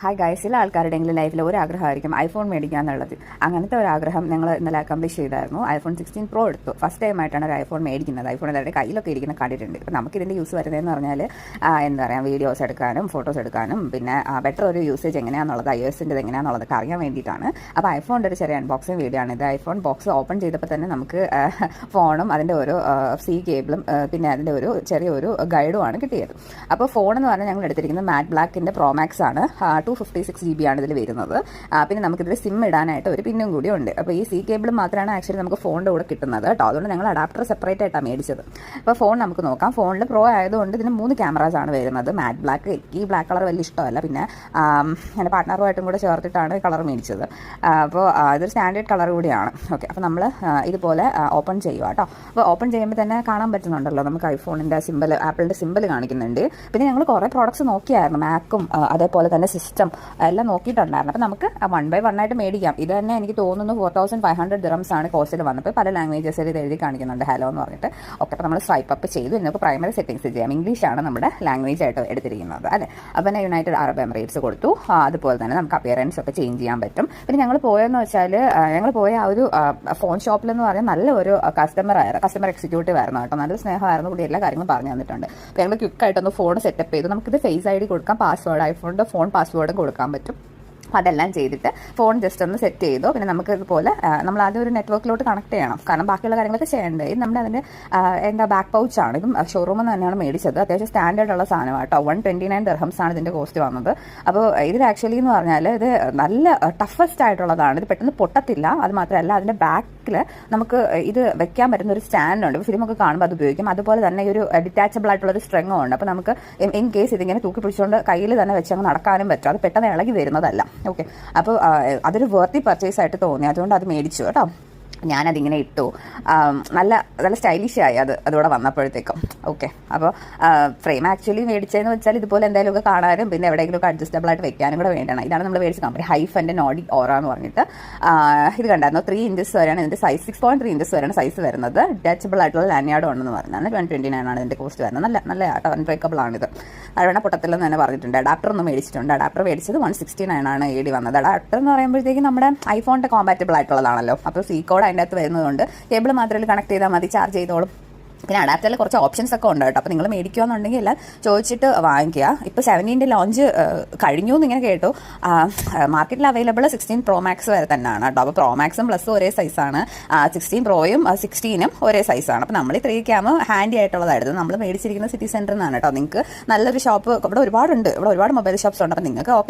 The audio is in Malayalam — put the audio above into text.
ഹായ് ഗൈസ്, ചില ആൾക്കാരുടെയെങ്കിലും ലൈഫിൽ ഒരു ആഗ്രഹമായിരിക്കും ഐഫോൺ മേടിക്കുക എന്നുള്ളത്. അങ്ങനത്തെ ഒരു ആഗ്രഹം ഞങ്ങൾ ഇന്നലെ അക്കംപ്ലിഷ് ചെയ്തായിരുന്നു. ഐഫോൺ 16 പ്രോ എടുത്തു. ഫസ്റ്റ് ടൈം ആയിട്ടാണ് ഒരു ഐഫോൺ മേടിക്കുന്നത്. ഐഫോൺ എല്ലാവരുടെ കയ്യിലൊക്കെ ഇരിക്കുന്ന കണ്ടിട്ടുണ്ട്. അപ്പോൾ നമുക്കിതിൻ്റെ യൂസ് വരുന്നതെന്ന് പറഞ്ഞാൽ എന്താ പറയുക, വീഡിയോസ് എടുക്കാനും ഫോട്ടോസ് എടുക്കാനും പിന്നെ ബെറ്റർ ഒരു യൂസേജ് എങ്ങനെയാണെന്നുള്ളത്, iOS-ൻ്റെ എങ്ങനെയാണെന്നുള്ളതൊക്കെ അറിയാൻ വേണ്ടിയിട്ടാണ്. അപ്പോൾ ഐഫോണിൻ്റെ ഒരു ചെറിയ അൺബോക്സിങ് വീഡിയോ ആണ് ഇത്. ഐഫോൺ ബോക്സ് ഓപ്പൺ ചെയ്തപ്പോൾ തന്നെ നമുക്ക് ഫോണും അതിൻ്റെ ഒരു സി കേബിളും പിന്നെ അതിൻ്റെ ഒരു ചെറിയൊരു ഗൈഡുമാണ് കിട്ടിയത്. അപ്പോൾ ഫോൺ എന്ന് പറഞ്ഞാൽ ഞങ്ങൾ എടുത്തിരിക്കുന്നത് മാറ്റ് ബ്ലാക്കിൻ്റെ പ്രോമാക്സ് ആണ്. 256 GB ആണ് ഇതിൽ വരുന്നത്. പിന്നെ നമുക്കിതിൽ സിം ഇടാനായിട്ട് ഒരു പിന്നും കൂടി ഉണ്ട്. അപ്പോൾ ഈ സി കേബിൾ മാത്രമാണ് ആക്ച്വലി നമുക്ക് ഫോണിൻ്റെ കൂടെ കിട്ടുന്നത് കേട്ടോ. അതുകൊണ്ട് ഞങ്ങൾ അഡാപ്റ്റർ സെപ്പറേറ്റ് ആയിട്ടാണ് മേടിച്ചത്. അപ്പോൾ ഫോൺ നമുക്ക് നോക്കാം. ഫോണിൽ പ്രോ ആയതുകൊണ്ട് ഇതിന് 3 ക്യാമറാസ് ആണ് വരുന്നത്. മാറ്റ് ബ്ലാക്ക്, ഈ ബ്ലാക്ക് കളർ വലിയ ഇഷ്ടമല്ല. പിന്നെ എൻ്റെ പാർട്ട്ണറുമായിട്ടും കൂടെ ചേർത്തിട്ടാണ് കളർ മേടിച്ചത്. അപ്പോൾ ഇതൊരു സ്റ്റാൻഡേർഡ് കളർ കൂടിയാണ്. ഓക്കെ, അപ്പോൾ നമ്മൾ ഇതുപോലെ ഓപ്പൺ ചെയ്യുക കേട്ടോ. അപ്പോൾ ഓപ്പൺ ചെയ്യുമ്പോൾ തന്നെ കാണാൻ പറ്റുന്നുണ്ടല്ലോ നമുക്ക് ഐഫോണിൻ്റെ സിമ്പിൾ, ആപ്പിളിൻ്റെ സിമ്പിൾ കാണിക്കുന്നുണ്ട്. പിന്നെ ഞങ്ങൾ കുറേ പ്രോഡക്റ്റ്സ് നോക്കിയായിരുന്നു, മാക്കും അതേപോലെ തന്നെ സിസ്റ്റം എല്ലാം നോക്കിയിട്ടുണ്ടായിരുന്നു. അപ്പോൾ നമുക്ക് 1 by 1 ആയിട്ട് മേടിക്കാം. ഇത് തന്നെ എനിക്ക് തോന്നുന്നു 4500 dirhams ആണ് കോസ്റ്റിൽ വന്നപ്പോൾ. പല ലാംഗ്വേജസിൽ ഇത് എഴുതി കാണിക്കുന്നുണ്ട്, ഹലോ എന്ന് പറഞ്ഞിട്ട്. ഓക്കെ, അപ്പോൾ നമ്മൾ സ്വൈപ്പ് അപ്പ് ചെയ്തു. നമുക്ക് പ്രൈമറി സെറ്റിംഗ്സ് ചെയ്യാം. ഇംഗ്ലീഷാണ് നമ്മുടെ ലാംഗ്വേജ് ആയിട്ട് എടുത്തിരിക്കുന്നത് അല്ലേ. അപ്പോൾ തന്നെ യുണൈറ്റഡ് അറബ് എമിറേറ്റ്സ് കൊടുത്തു. അതുപോലെ തന്നെ നമുക്ക് അപ്പിയറൻസ് ഒക്കെ ചേഞ്ച് ചെയ്യാൻ പറ്റും. പിന്നെ ഞങ്ങൾ പോയെന്ന് വെച്ചാൽ ഞങ്ങൾ പോയ ആ ഒരു ഫോൺ ഷോപ്പിലെന്ന് പറഞ്ഞാൽ നല്ല ഒരു കസ്റ്റമർ എക്സിക്യൂട്ടീവ് ആയിരുന്നു കേട്ടോ. നല്ല സ്നേഹമായിരുന്നു, കൂടി എല്ലാ കാര്യങ്ങളും പറഞ്ഞു തന്നിട്ടുണ്ട്. അപ്പോൾ ഞങ്ങൾ ക്വിക്കായിട്ടൊന്ന് ഫോൺ സെറ്റപ്പ് ചെയ്തു. നമുക്കിത് ഫേസ് ID കൊടുക്കാം, പാസ്വേഡ്, ഐഫോണിൻ്റെ ഫോൺ പാസ്വേഡും കൊടുക്കാൻ പറ്റും. അതെല്ലാം ചെയ്തിട്ട് ഫോൺ ജസ്റ്റ് ഒന്ന് സെറ്റ് ചെയ്തു. പിന്നെ നമുക്ക് ഇതുപോലെ നമ്മൾ ആദ്യം ഒരു നെറ്റ്വർക്കിലോട്ട് കണക്ട് ചെയ്യണം, കാരണം ബാക്കിയുള്ള കാര്യങ്ങളൊക്കെ ചെയ്യേണ്ടത്. ഇത് നമ്മുടെ അതിൻ്റെ എന്താ ബാക്ക് പൗച്ചാണ്. ഇതും ഷോറൂമിൽ നിന്ന് തന്നെയാണ് മേടിച്ചത്. അത്യാവശ്യം സ്റ്റാൻഡേർഡ് ഉള്ള സാധനമാണ് കേട്ടോ. 129 dirhams ആണ് ഇതിൻ്റെ കോസ്റ്റ് വന്നത്. അപ്പോൾ ഇതിൽ ആക്ച്വലി എന്ന് പറഞ്ഞാൽ ഇത് നല്ല ടഫസ്റ്റ് ആയിട്ടുള്ളതാണ്. ഇത് പെട്ടെന്ന് പൊട്ടത്തില്ല. അത് മാത്രമല്ല അതിൻ്റെ ബാക്കിൽ നമുക്ക് ഇത് വെക്കാൻ പറ്റുന്ന ഒരു സ്റ്റാൻഡുണ്ട്. ഇപ്പോൾ ഫിലിമൊക്കെ കാണുമ്പോൾ അത് ഉപയോഗിക്കും. അതുപോലെ തന്നെ ഒരു ഡിറ്റാച്ചബിൾ ആയിട്ടുള്ളൊരു സ്ട്രെങ്ങും ഉണ്ട്. അപ്പോൾ നമുക്ക് ഇൻ കേസ് ഇതിങ്ങനെ തൂക്കി പിടിച്ചുകൊണ്ട് കയ്യിൽ തന്നെ വെച്ചങ്ങ് നടക്കാനും പറ്റും. അത് പെട്ടെന്ന് ഇളകി വരുന്നതല്ല. ഓക്കെ, അപ്പോൾ അതൊരു വർത്തി പർച്ചേസ് ആയിട്ട് തോന്നി. അതുകൊണ്ട് അത് മേടിച്ചു കേട്ടോ. ഞാനതിങ്ങനെ ഇട്ടു. നല്ല സ്റ്റൈലിഷ് ആയി അതോടെ വന്നപ്പോഴത്തേക്കും. ഓക്കെ, അപ്പോൾ ഫ്രെയിം ആക്ച്വലി മേടിച്ചതെന്ന് വെച്ചാൽ ഇതുപോലെ എന്തെങ്കിലുമൊക്കെ കാണാനും പിന്നെ എവിടെയെങ്കിലുമൊക്കെ അഡ്ജസ്റ്റബിൾ ആയിട്ട് വെക്കാനും കൂടെ വേണ്ടതാണ്. ഇതാണ് നമ്മൾ മേടിച്ച കമ്പനി, ഹൈഫൻ്റെ നോഡി ഓറ എന്ന് പറഞ്ഞിട്ട്. ഇത് കണ്ടായിരുന്നു, 3 inches വരെയാണ് ഇതിൻ്റെ സൈസ്. 6.3 inches വരെയാണ് സൈസ് വരുന്നത്. ഡിറ്റാച്ചബിൾ ആയിട്ടുള്ള ലാൻയാർഡ് ഉണ്ടെന്ന് പറഞ്ഞാൽ 129 ആണ് ഇതിൻ്റെ കോസ്റ്റ് വരുന്നത്. നല്ല ആട്ടോ, അൺബ്രേക്കബിൾ ആണിത്. അതുകൊണ്ട് പൊട്ടത്തില്ലെന്ന് തന്നെ പറഞ്ഞിട്ടുണ്ട്. അഡാപ്റ്റർ ഒന്ന് മേടിച്ചിട്ടുണ്ട്. അഡാപ്റ്റർ മേടിച്ചത് 169 ആണ് AD വന്നത്. അഡാപ്റ്റർ എന്ന് പറയുമ്പോഴത്തേക്കും നമ്മുടെ ഐഫോണിൻ്റെ കോമ്പാറ്റബിൾ ആയിട്ടുള്ളതാണല്ലോ. അപ്പോൾ സി കോഡ് അതിൻ്റെ അകത്ത് വരുന്നതുകൊണ്ട് കേബിൾ മാത്രമേ കണക്ട് ചെയ്താൽ മതി, ചാർജ് ചെയ്തോളും. പിന്നെ അഡാപ്റ്ററിൽ കുറച്ച് ഓപ്ഷൻസ് ഒക്കെ ഉണ്ട് കേട്ടോ. അപ്പോൾ നിങ്ങൾ മേടിക്കുകയെന്നുണ്ടെങ്കിൽ എല്ലാം ചോദിച്ചിട്ട് വാങ്ങിക്കുക. ഇപ്പോൾ 17 ലോഞ്ച് കഴിഞ്ഞു എന്നിങ്ങനെ കേട്ടു. മാർക്കറ്റിൽ അവൈലബിൾ 16 Pro Max വരെ തന്നെയാണ് കേട്ടോ. അപ്പോൾ Pro Maxും പ്ലസ് ഒരേ സൈസാണ്, 16 Proയും 16ഉം ഒരേ സൈസാണ്. അപ്പോൾ നമ്മൾ 3 ക്യാം ഹാൻഡി ആയിട്ടുള്ളതായിരുന്നു. നമ്മൾ മേടിച്ചിരിക്കുന്ന സിറ്റി സെൻറ്ററിൽ നിന്നാണ് കേട്ടോ. നിങ്ങൾക്ക് നല്ലൊരു ഷോപ്പ് ഇവിടെ ഒരുപാടുണ്ട്. ഇവിടെ ഒരുപാട് മൊബൈൽ ഷോപ്സ് ഉണ്ട്. അപ്പോൾ നിങ്ങൾക്ക് ഓക്കെ